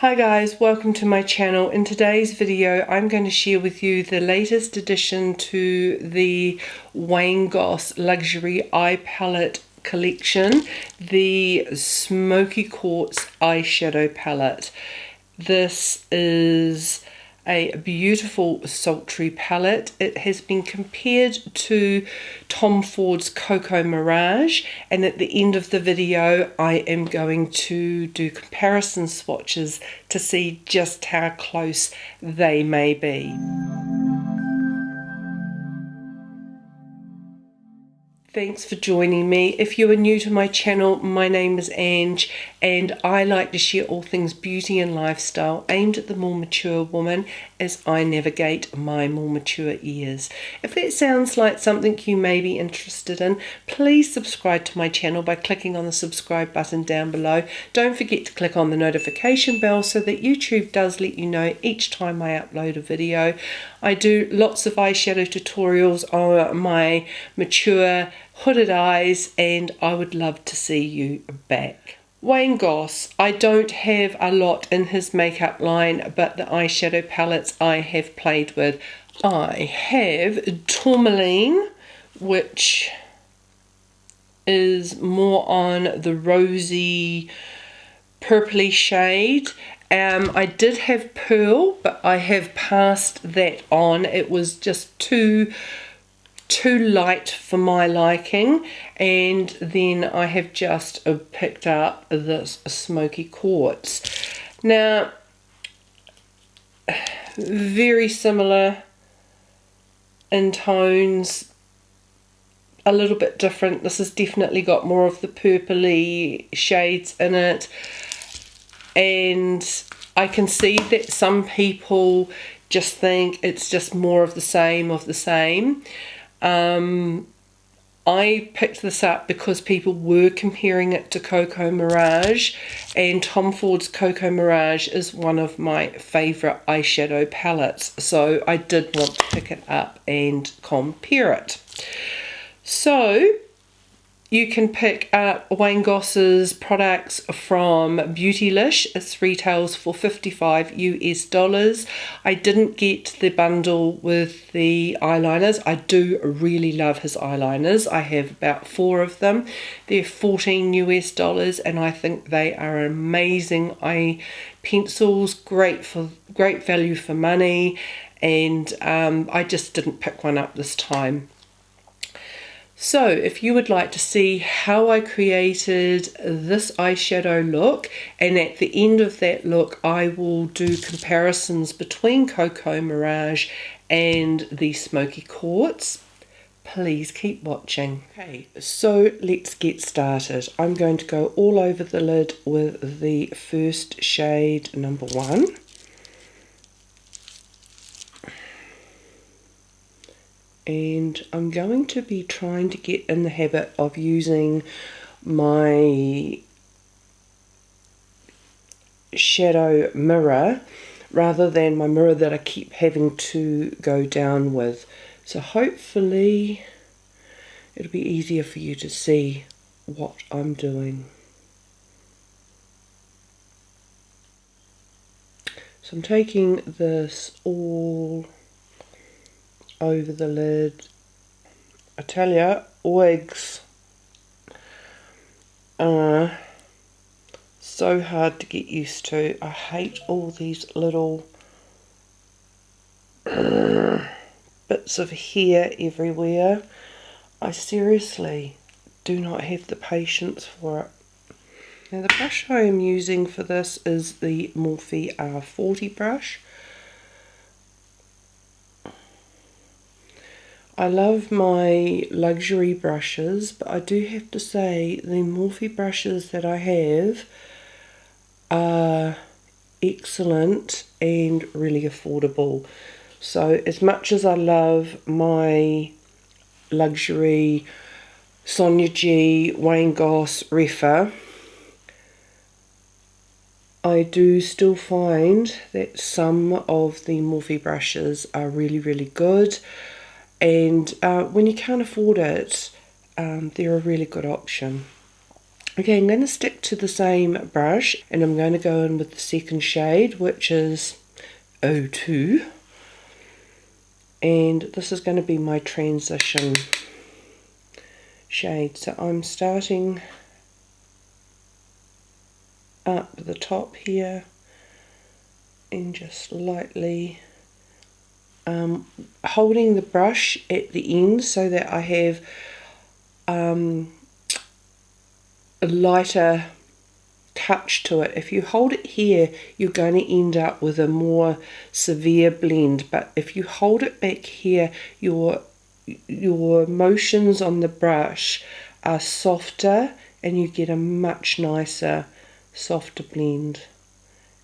Hi guys, welcome to my channel. In today's video I'm going to share with you the latest addition to the Goss luxury eye palette collection, the Smoky Quartz eyeshadow palette. This is a beautiful sultry palette. It has been compared to Tom Ford's Cocoa Mirage, and at the end of the video I am going to do comparison swatches to see just how close they may be. Thanks for joining me. If you are new to my channel, my name is Ange and I like to share all things beauty and lifestyle aimed at the more mature woman as I navigate my more mature years. If that sounds like something you may be interested in, please subscribe to my channel by clicking on the subscribe button down below. Don't forget to click on the notification bell so that YouTube does let you know each time I upload a video. I do lots of eyeshadow tutorials on my mature hooded eyes and I would love to see you back. Goss, I don't have a lot in his makeup line, but the eyeshadow palettes I have played with. I have Tourmaline, which is more on the rosy purpley shade. I did have Pearl, but I have passed that on. It was just too light for my liking. And then I have just picked up this Smoky Quartz. Now, very similar in tones, a little bit different. This has definitely got more of the purpley shades in it. And I can see that some people just think it's just more of the same of the same. I picked this up because people were comparing it to Cocoa Mirage, and Tom Ford's Cocoa Mirage is one of my favourite eyeshadow palettes, so I did want to pick it up and compare it. So you can pick up Goss's products from Beautylish. It retails for $55 US. I didn't get the bundle with the eyeliners. I do really love his eyeliners. I have about 4 of them. They're $14 US and I think they are amazing eye pencils, great value for money, and I just didn't pick one up this time. So if you would like to see how I created this eyeshadow look, and at the end of that look I will do comparisons between Cocoa Mirage and the Smoky Quartz, please keep watching. Okay, so let's get started. I'm going to go all over the lid with the first shade, number 1. And I'm going to be trying to get in the habit of using my shadow mirror rather than my mirror that I keep having to go down with. So hopefully it'll be easier for you to see what I'm doing. So I'm taking this all over the lid. I tell ya, wigs are so hard to get used to. I hate all these little bits of hair everywhere. I seriously do not have the patience for it. Now the brush I am using for this is the Morphe R40 brush. I love my luxury brushes, but I do have to say the Morphe brushes that I have are excellent and really affordable. So as much as I love my luxury Sonia G Goss Refa, I do still find that some of the Morphe brushes are really good. And when you can't afford it, they're a really good option. Okay, I'm going to stick to the same brush and I'm going to go in with the second shade, which is 02. And this is going to be my transition shade. So I'm starting up the top here and just lightly holding the brush at the end so that I have a lighter touch to it. If you hold it here, you're going to end up with a more severe blend, but if you hold it back here, your motions on the brush are softer and you get a much nicer, softer blend.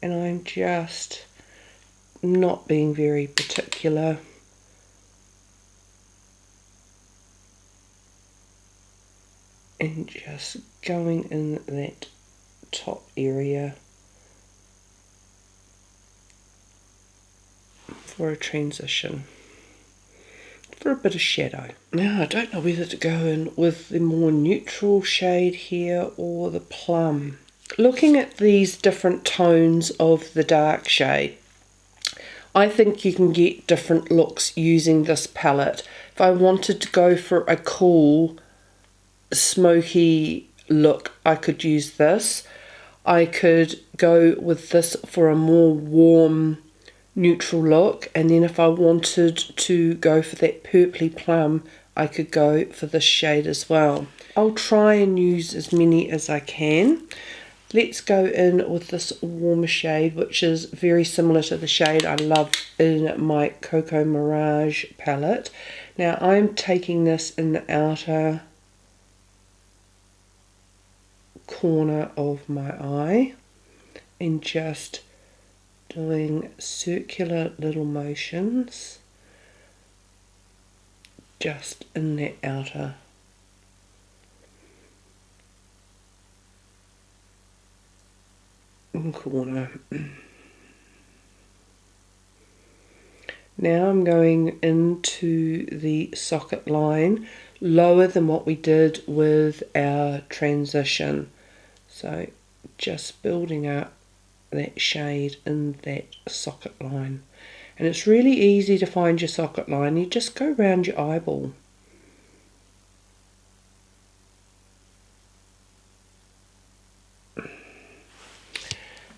And I'm just not being very particular. And just going in that top area for a transition, for a bit of shadow. Now I don't know whether to go in with the more neutral shade here or the plum. Looking at these different tones of the dark shade, I think you can get different looks using this palette. If I wanted to go for a cool, smoky look, I could use this. I could go with this for a more warm, neutral look, and then if I wanted to go for that purpley plum, I could go for this shade as well. I'll try and use as many as I can. Let's go in with this warmer shade, which is very similar to the shade I love in my Cocoa Mirage palette. Now I'm taking this in the outer corner of my eye and just doing circular little motions just in that outer corner. Now I'm going into the socket line lower than what we did with our transition. So just building up that shade in that socket line. And it's really easy to find your socket line. You just go around your eyeball.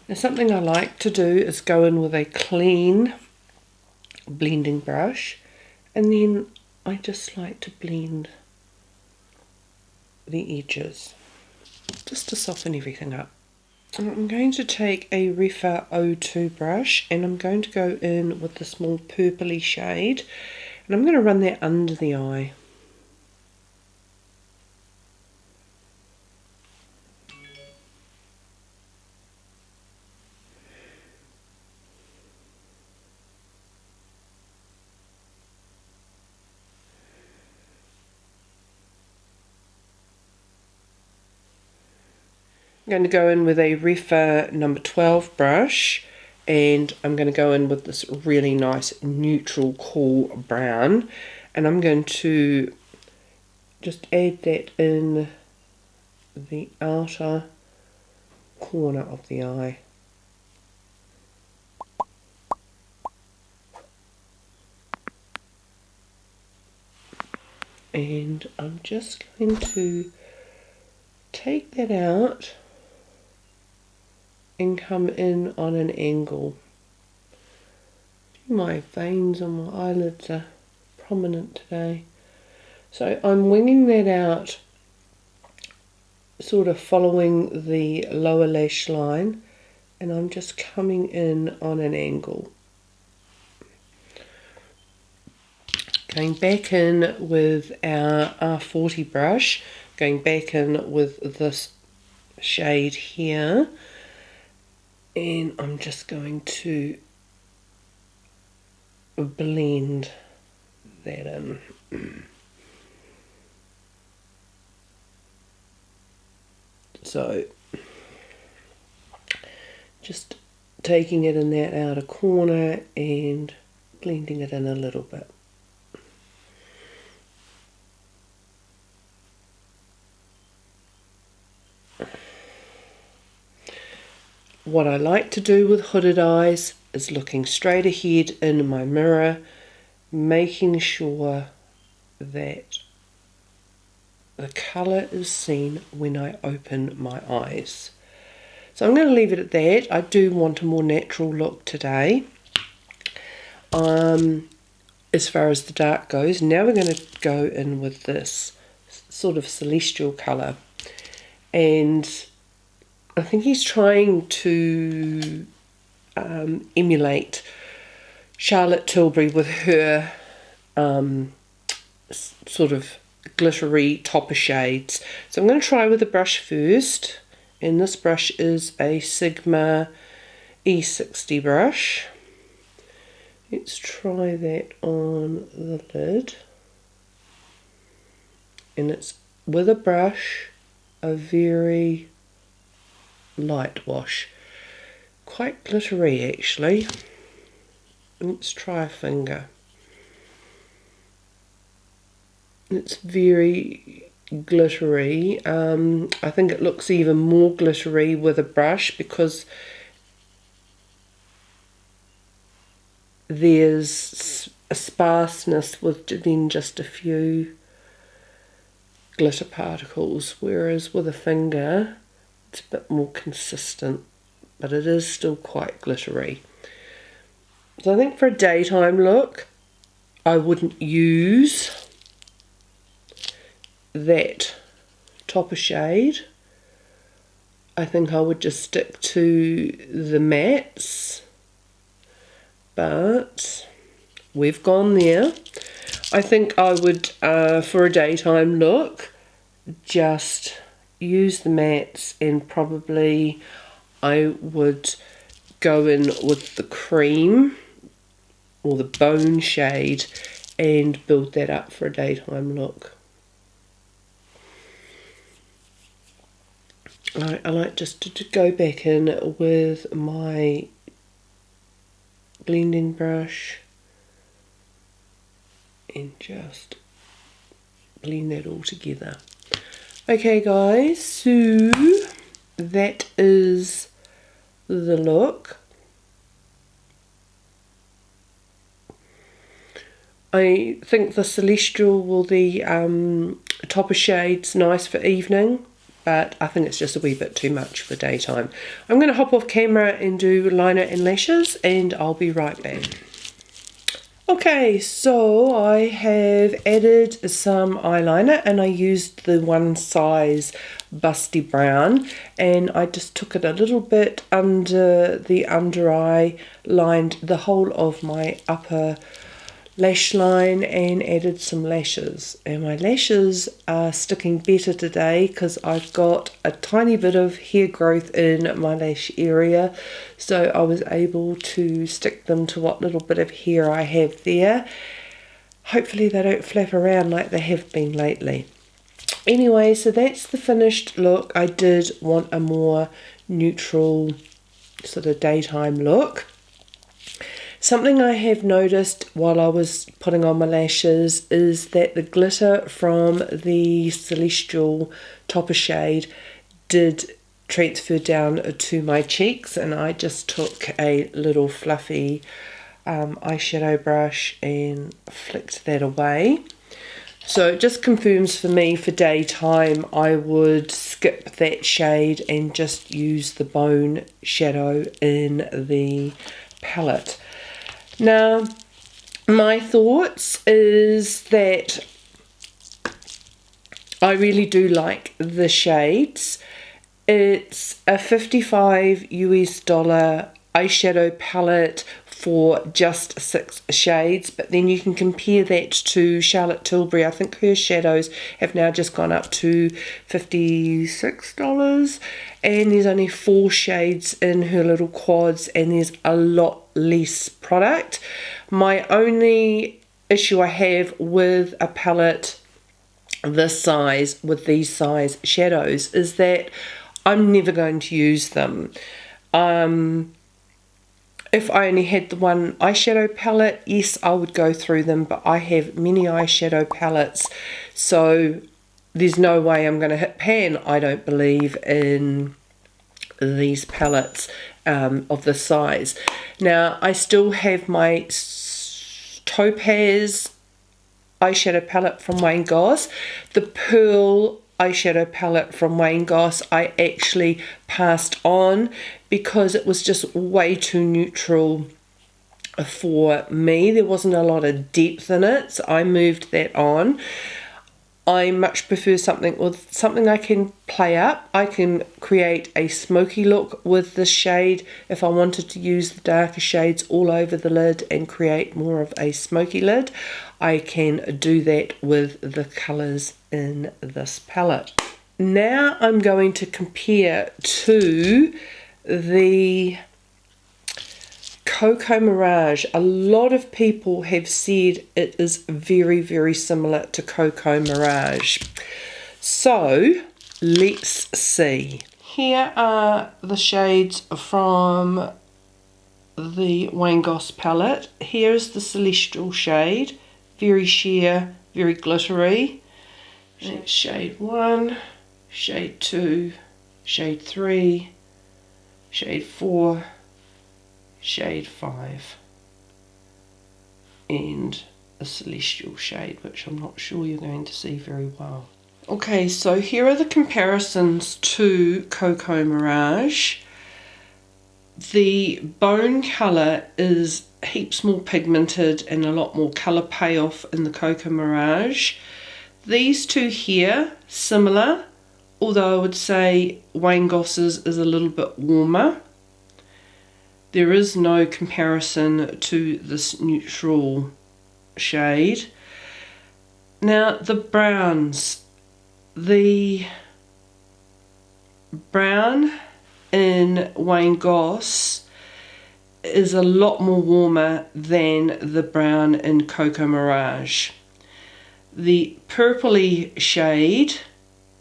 Now something I like to do is go in with a clean blending brush, and then I just like to blend the edges just to soften everything up. And I'm going to take a Refa 02 brush and I'm going to go in with the small purpley shade, and I'm going to run that under the eye. I'm going to go in with a Refa number 12 brush, and I'm going to go in with this really nice neutral cool brown, and I'm going to just add that in the outer corner of the eye. And I'm just going to take that out and come in on an angle. My veins on my eyelids are prominent today. So I'm winging that out, sort of following the lower lash line, and I'm just coming in on an angle. Going back in with our R40 brush, going back in with this shade here, and I'm just going to blend that in. So just taking it in that outer corner and blending it in a little bit. what I like to do with hooded eyes is looking straight ahead in my mirror, making sure that the colour is seen when I open my eyes. So I'm going to leave it at that. I do want a more natural look today. As far as the dark goes, now we're going to go in with this sort of celestial colour. And I think he's trying to emulate Charlotte Tilbury with her sort of glittery topper shades. So I'm going to try with the brush first, and this brush is a Sigma E60 brush. Let's try that on the lid, and it's with a brush, a very light wash, quite glittery actually. Let's try a finger. It's very glittery. I think it looks even more glittery with a brush because there's a sparseness with then just a few glitter particles, whereas with a finger it's a bit more consistent, but it is still quite glittery. So I think for a daytime look I wouldn't use that topper shade. I think I would just stick to the mattes, but we've gone there. I think I would, for a daytime look, just use the mattes, and probably I would go in with the cream or the bone shade and build that up for a daytime look. I like just to go back in with my blending brush and just blend that all together. Okay guys, so that is the look. I think the celestial will the topper shade's nice for evening, but I think it's just a wee bit too much for daytime. I'm going to hop off camera and do liner and lashes, and I'll be right back. Okay, so I have added some eyeliner, and I used the one size busty brown, and I just took it a little bit under the under eye, lined the whole of my upper lash line and added some lashes. And my lashes are sticking better today because I've got a tiny bit of hair growth in my lash area, so I was able to stick them to what little bit of hair I have there. Hopefully they don't flap around like they have been lately. Anyway, so that's the finished look. I did want a more neutral sort of daytime look. Something I have noticed while I was putting on my lashes is that the glitter from the celestial topper shade did transfer down to my cheeks, and I just took a little fluffy eyeshadow brush and flicked that away. So it just confirms for me for daytime I would skip that shade and just use the bone shadow in the palette. Now, my thoughts is that I really do like the shades. It's a $55 US eyeshadow palette for just 6 shades, but then you can compare that to Charlotte Tilbury. I think her shadows have now just gone up to $56, and there's only 4 shades in her little quads, and there's a lot less product. My only issue I have with a palette this size with these size shadows is that I'm never going to use them. If I only had the one eyeshadow palette, yes, I would go through them, but I have many eyeshadow palettes, so there's no way I'm going to hit pan, I don't believe, in these palettes of the size. Now I still have my Topaz eyeshadow palette from Wayne Goss. The Pearl eyeshadow palette from Wayne Goss I actually passed on because it was just way too neutral for me. There wasn't a lot of depth in it, so I moved that on. I much prefer something with something I can play up. I can create a smoky look with this shade if I wanted to use the darker shades all over the lid and create more of a smoky lid. I can do that with the colours in this palette. Now I'm going to compare to the Cocoa Mirage. A lot of people have said it is very, very similar to Cocoa Mirage. So let's see. Here are the shades from the Wayne Goss palette. Here's the Celestial shade, very sheer, very glittery. That's shade 1, shade 2, shade 3, shade 4, shade 5, and a Celestial shade, which I'm not sure you're going to see very well. Okay, so here are the comparisons to Cocoa Mirage. The bone colour is heaps more pigmented and a lot more colour payoff in the Cocoa Mirage. These two here, similar, although I would say Wayne Goss's is a little bit warmer. There is no comparison to this neutral shade. Now the browns. The brown in Wayne Goss is a lot more warmer than the brown in Cocoa Mirage. The purpley shade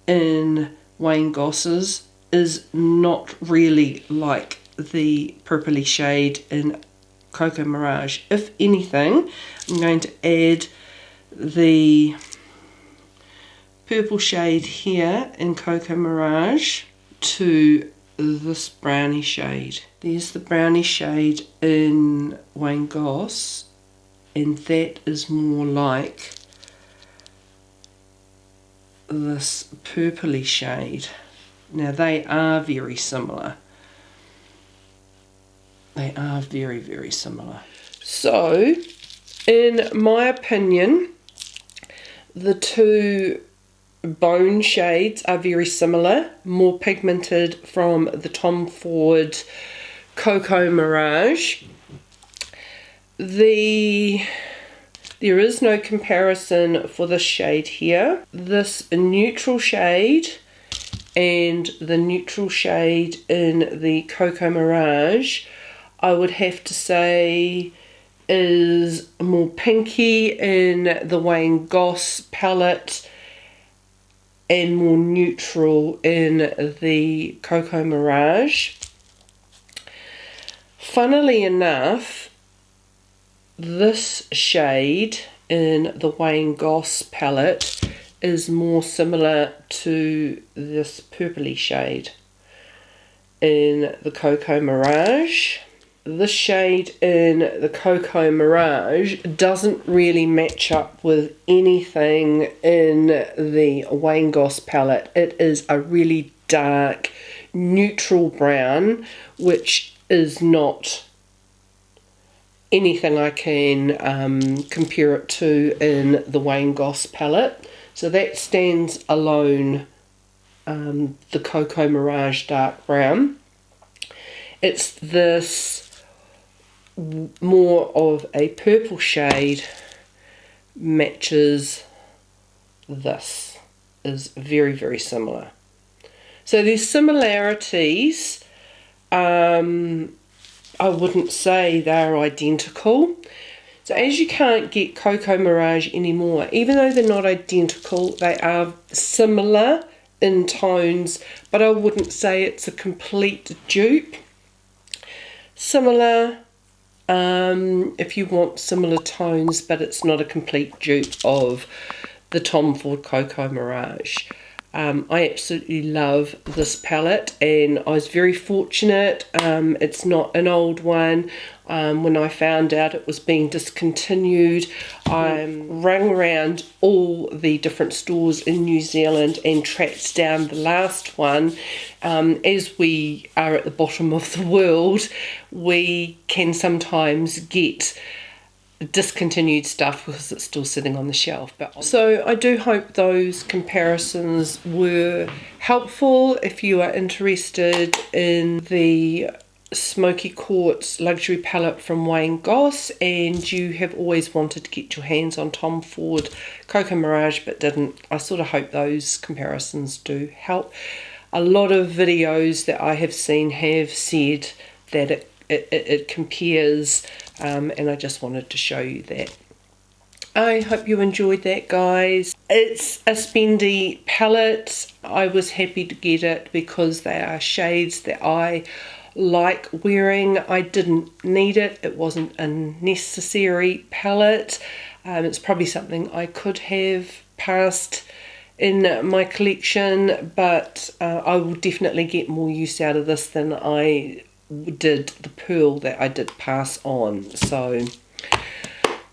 in Wayne Goss's is not really like the purpley shade in Cocoa Mirage. If anything, I'm going to add the purple shade here in Cocoa Mirage to this brownie shade. There's the brownie shade in Wayne Goss, and that is more like this purpley shade. Now they are very similar. They are very, very similar. So, in my opinion, the two bone shades are very similar, more pigmented from the Tom Ford Cocoa Mirage. There is no comparison for this shade here. This neutral shade and the neutral shade in the Cocoa Mirage, I would have to say, is more pinky in the Wayne Goss palette and more neutral in the Cocoa Mirage. Funnily enough, this shade in the Wayne Goss palette is more similar to this purpley shade in the Cocoa Mirage. This shade in the Cocoa Mirage doesn't really match up with anything in the Wayne Goss palette. It is a really dark, neutral brown, which is not anything I can compare it to in the Wayne Goss palette. So that stands alone, the Cocoa Mirage dark brown. It's this more of a purple shade matches this, is very, very similar. So there's similarities. I wouldn't say they're identical. So as you can't get Cocoa Mirage anymore, even though they're not identical, they are similar in tones, but I wouldn't say it's a complete dupe. Similar, if you want similar tones, but it's not a complete dupe of the Tom Ford Cocoa Mirage. I absolutely love this palette, and I was very fortunate. It's not an old one. When I found out it was being discontinued, I rang around all the different stores in New Zealand and tracked down the last one. As we are at the bottom of the world, we can sometimes get discontinued stuff because it's still sitting on the shelf. So I do hope those comparisons were helpful. If you are interested in the Smoky Quartz luxury palette from Goss, and you have always wanted to get your hands on Tom Ford Cocoa Mirage but didn't, I sort of hope those comparisons do help. A lot of videos that I have seen have said that it compares, and I just wanted to show you that. I hope you enjoyed that, guys. It's a spendy palette. I was happy to get it because they are shades that I like wearing. I didn't need it. It wasn't a necessary palette. It's probably something I could have passed in my collection, but I will definitely get more use out of this than I did the pearl that I did pass on. So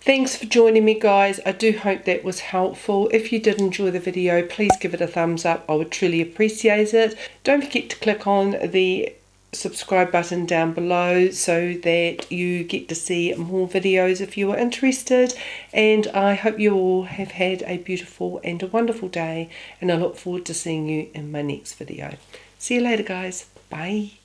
thanks for joining me, guys. I do hope that was helpful. If you did enjoy the video, please give it a thumbs up. I would truly appreciate it. Don't forget to click on the subscribe button down below so that you get to see more videos if you are interested. And I hope you all have had a beautiful and a wonderful day, and I look forward to seeing you in my next video. See you later, guys. Bye.